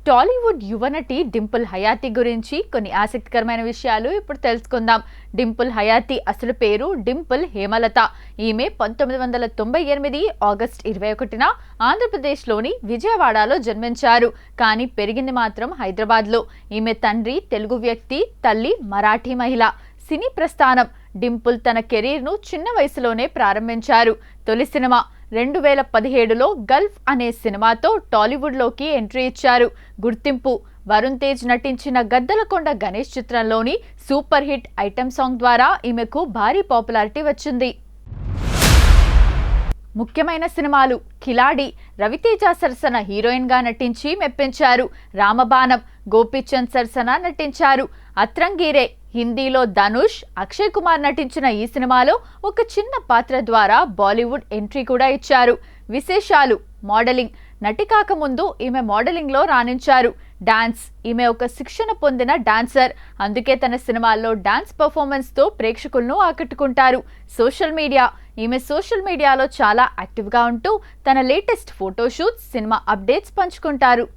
టాలీవుడ్ యువనటి డింపుల్ హయాతి గురించి కొన్ని ఆసక్తికరమైన విషయాలు ఇప్పుడు తెలుసుకుందాం. డింపుల్ హయాతి అసలు పేరు డింపుల్ హేమలత. ఈమె 1998 ఆగస్టు 21న ఆంధ్రప్రదేశ్లోని విజయవాడలో జన్మించారు. కానీ పెరిగింది మాత్రం హైదరాబాద్లో. ఈమె తండ్రి తెలుగు వ్యక్తి, తల్లి మరాఠీ మహిళ. సినీ ప్రస్థానం. డింపుల్ తన కెరీర్ను చిన్న వయసులోనే ప్రారంభించారు. తొలి సినిమా 2017లో గల్ఫ్ అనే సినిమాతో టాలీవుడ్లోకి ఎంట్రీ ఇచ్చారు. గుర్తింపు. వరుణ్ తేజ్ నటించిన గద్దలకొండ గణేష్ చిత్రంలోని సూపర్ హిట్ ఐటెం సాంగ్ ద్వారా ఈమెకు భారీ పాపులారిటీ వచ్చింది. ముఖ్యమైన సినిమాలు. కిలాడి రవితేజ సరసన హీరోయిన్ గా నటించి మెప్పించారు. రామబాణం గోపీచంద్ సరసన నటించారు. అత్రంగీరే హిందీలో ధనుష్, అక్షయ్ కుమార్ నటించిన ఈ సినిమాలో ఒక చిన్న పాత్ర ద్వారా బాలీవుడ్ ఎంట్రీ కూడా ఇచ్చారు. విశేషాలు. మోడలింగ్. నటి కాకముందు ఈమె మోడలింగ్లో రాణించారు. డాన్స్. ఈమె ఒక శిక్షణ పొందిన డాన్సర్. అందుకే తన సినిమాల్లో డాన్స్ పర్ఫార్మెన్స్తో ప్రేక్షకులను ఆకట్టుకుంటారు. Social media. ఈమె సోషల్ మీడియాలో చాలా యాక్టివ్గా ఉంటూ తన లేటెస్ట్ ఫోటోషూట్స్, సినిమా అప్డేట్స్ పంచుకుంటారు.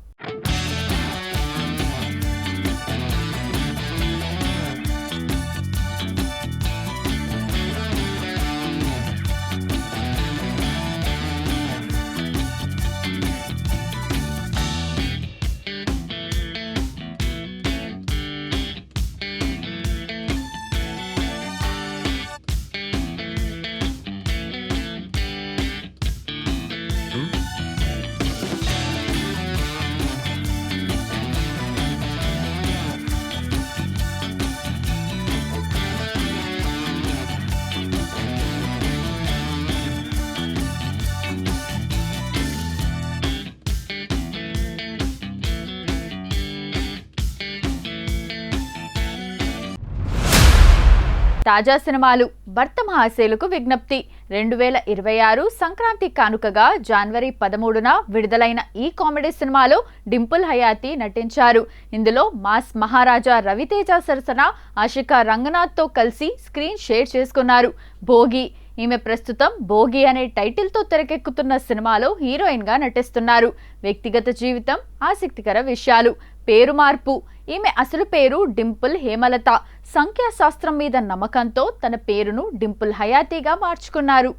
తాజా సినిమాలు. భర్త మహాశైలకు విజ్ఞప్తి 2026 సంక్రాంతి కానుకగా జనవరి 13న విడుదలైన ఈ కామెడీ సినిమాలో డింపుల్ హయాతి నటించారు. ఇందులో మాస్ మహారాజా రవితేజ సరసన ఆషికా రంగనాథ్తో కలిసి స్క్రీన్ షేర్ చేసుకున్నారు. భోగి. ఈమె ప్రస్తుతం భోగి అనే టైటిల్తో తెరకెక్కుతున్న సినిమాలో హీరోయిన్గా నటిస్తున్నారు. వ్యక్తిగత జీవితం, ఆసక్తికర విషయాలు. పేరు మార్పు. ఈమె అసలు పేరు డింపుల్ హేమలత. సంఖ్యాశాస్త్రం మీద నమ్మకంతో తన పేరును డింపుల్ హయాతిగా మార్చుకున్నారు.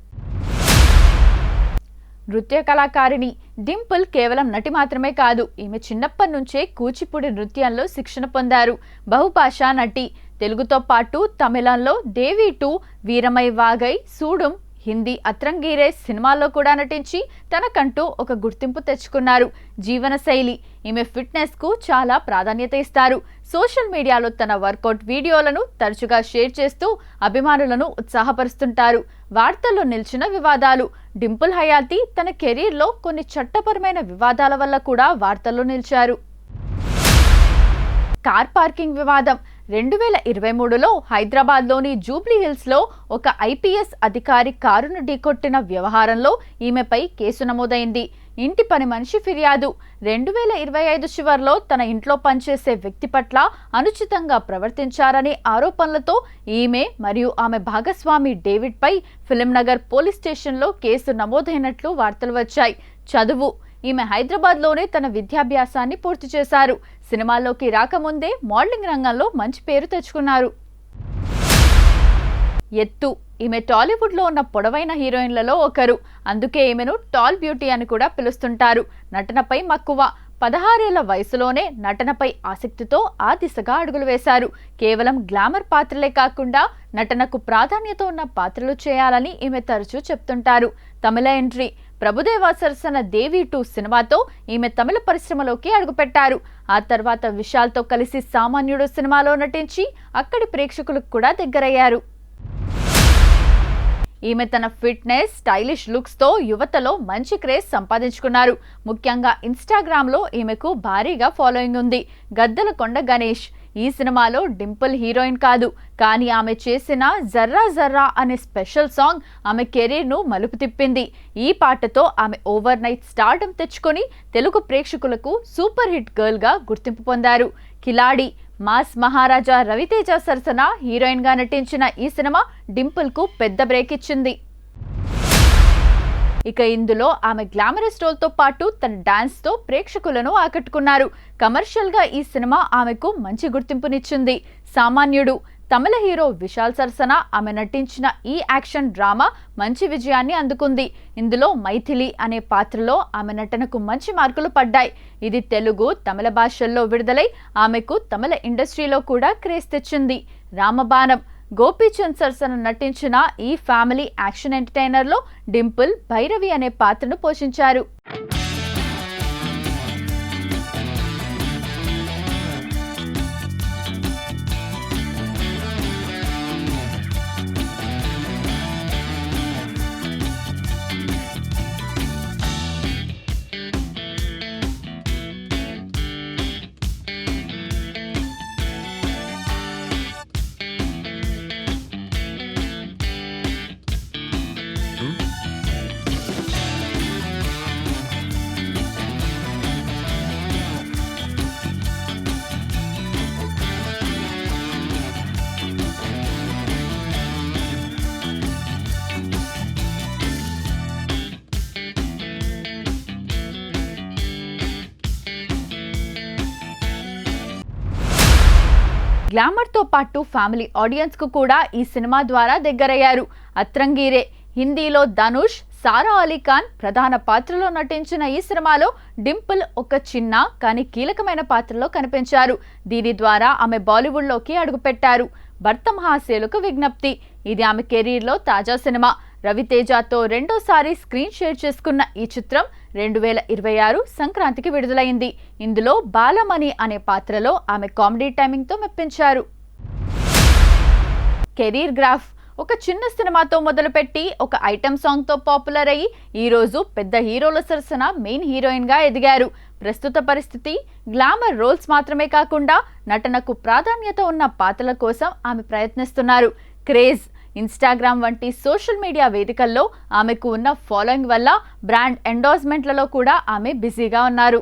నృత్య కళాకారిణి. డింపుల్ కేవలం నటి మాత్రమే కాదు, ఈమె చిన్నప్పటి నుంచే కూచిపూడి నృత్యంలో శిక్షణ పొందారు. బహుభాషా నటి. తెలుగుతో పాటు తమిళంలో దేవి 2, వీరమై వాగై, సూడుం, హిందీ అత్రంగీరే సినిమాల్లో కూడా నటించి తనకంటూ ఒక గుర్తింపు తెచ్చుకున్నారు. జీవన శైలి. ఈమె ఫిట్నెస్కు చాలా ప్రాధాన్యత ఇస్తారు. సోషల్ మీడియాలో తన వర్కౌట్ వీడియోలను తరచుగా షేర్ చేస్తూ అభిమానులను ఉత్సాహపరుస్తుంటారు. వార్తల్లో నిలిచిన వివాదాలు. డింపుల్ హయాతి తన కెరీర్లో కొన్ని చట్టపరమైన వివాదాల వల్ల కూడా వార్తల్లో నిలిచారు. కార్ పార్కింగ్ వివాదం. 2023లో హైదరాబాద్లోని జూబ్లీ హిల్స్లో ఒక ఐపీఎస్ అధికారి కారును ఢీకొట్టిన వ్యవహారంలో ఈమెపై కేసు నమోదైంది. ఇంటి పని మనిషి ఫిర్యాదు. 2025 చివర్లో తన ఇంట్లో పనిచేసే వ్యక్తి పట్ల అనుచితంగా ప్రవర్తించారనే ఆరోపణలతో ఈమె మరియు ఆమె భాగస్వామి డేవిడ్పై ఫిలింనగర్ పోలీస్ స్టేషన్లో కేసు నమోదైనట్లు వార్తలు వచ్చాయి. చదువు. ఈమె హైదరాబాద్లోనే తన విద్యాభ్యాసాన్ని పూర్తి చేశారు. సినిమాల్లోకి రాకముందే మోడలింగ్ రంగంలో మంచి పేరు తెచ్చుకున్నారు. ఎత్తు. ఈమె టాలీవుడ్లో ఉన్న పొడవైన హీరోయిన్లలో ఒకరు. అందుకే ఈమెను టాల్ బ్యూటీ అని కూడా పిలుస్తుంటారు. నటనపై మక్కువ. 16 ఏళ్ల వయసులోనే నటనపై ఆసక్తితో ఆ దిశగా అడుగులు వేశారు. కేవలం గ్లామర్ పాత్రలే కాకుండా నటనకు ప్రాధాన్యత ఉన్న పాత్రలు చేయాలని ఈమె తరచూ చెప్తుంటారు. తమిళ ఎంట్రీ. ప్రభుదేవా సరసన దేవి 2 సినిమాతో ఈమె తమిళ పరిశ్రమలోకి అడుగుపెట్టారు. ఆ తర్వాత విశాల్తో కలిసి సామాన్యుడు సినిమాలో నటించి అక్కడి ప్రేక్షకులకు కూడా దగ్గరయ్యారు. ఈమె తన ఫిట్నెస్, స్టైలిష్ లుక్స్తో యువతలో మంచి క్రేజ్ సంపాదించుకున్నారు. ముఖ్యంగా ఇన్స్టాగ్రామ్లో ఈమెకు భారీగా ఫాలోయింగ్ ఉంది. గద్దలకొండ గణేష్. ఈ సినిమాలో డింపుల్ హీరోయిన్ కాదు, కానీ ఆమె చేసిన జర్రా జర్రా అనే స్పెషల్ సాంగ్ ఆమె కెరీర్ను మలుపు తిప్పింది. ఈ పాటతో ఆమె ఓవర్ నైట్ స్టార్డమ్ తెచ్చుకొని తెలుగు ప్రేక్షకులకు సూపర్ హిట్ గర్ల్గా గుర్తింపు పొందారు. కిలాడి. మాస్ మహారాజా రవితేజ సరసన హీరోయిన్గా నటించిన ఈ సినిమా డింపుల్కు పెద్ద బ్రేక్ ఇచ్చింది. ఇక ఇందులో ఆమె గ్లామరస్ రోల్ తో పాటు తన డాన్స్ తో ప్రేక్షకులను ఆకట్టుకున్నారు. కమర్షియల్ గా ఈ సినిమా ఆమెకు మంచి గుర్తింపునిచ్చింది. సామాన్యుడు తమిళ హీరో విశాల్ సరసన ఆమె నటించిన ఈ యాక్షన్ డ్రామా మంచి విజయాన్ని అందుకుంది. ఇందులో మైథిలి అనే పాత్రలో ఆమె నటనకు మంచి మార్కులు పడ్డాయి. ఇది తెలుగు, తమిళ భాషల్లో విడుదలై ఆమెకు తమిళ ఇండస్ట్రీలో కూడా క్రేజ్ తెచ్చింది. రామబాణం గోపీచంద్ సరసన నటించిన ఈ ఫ్యామిలీ యాక్షన్ ఎంటర్టైనర్లో డింపుల్ భైరవి అనే పాత్రను పోషించారు. గ్లామర్ తో పాటు ఫ్యామిలీ ఆడియన్స్ కు కూడా ఈ సినిమా ద్వారా దగ్గరయ్యారు. అత్రంగీరే హిందీలో ధనుష్, సారా అలీ ఖాన్ ప్రధాన పాత్రలో నటించిన ఈ సినిమాలో డింపుల్ ఒక చిన్న కానీ కీలకమైన పాత్రలో కనిపించారు. దీని ద్వారా ఆమె బాలీవుడ్లోకి అడుగుపెట్టారు. భర్త మహాశయులకు విజ్ఞప్తి ఇది ఆమె కెరీర్లో తాజా సినిమా. రవితేజతో రెండోసారి స్క్రీన్ షేర్ చేసుకున్న ఈ చిత్రం 2026 సంక్రాంతికి విడుదలైంది. ఇందులో బాలమణి అనే పాత్రలో ఆమె కామెడీ టైమింగ్తో మెప్పించారు. కెరీర్ గ్రాఫ్ ఒక చిన్న సినిమాతో మొదలుపెట్టి ఒక ఐటెం సాంగ్తో పాపులర్ అయ్యి ఈరోజు పెద్ద హీరోల సరసన మెయిన్ హీరోయిన్గా ఎదిగారు. ప్రస్తుత పరిస్థితి గ్లామర్ రోల్స్ మాత్రమే కాకుండా నటనకు ప్రాధాన్యత ఉన్న పాత్రల కోసం ఆమె ప్రయత్నిస్తున్నారు. క్రేజ్, ఇన్స్టాగ్రామ్ వంటి సోషల్ మీడియా వేదికల్లో ఆమెకు ఉన్న ఫాలోయింగ్ వల్ల బ్రాండ్ ఎండోర్స్మెంట్లలో కూడా ఆమె బిజీగా ఉన్నారు.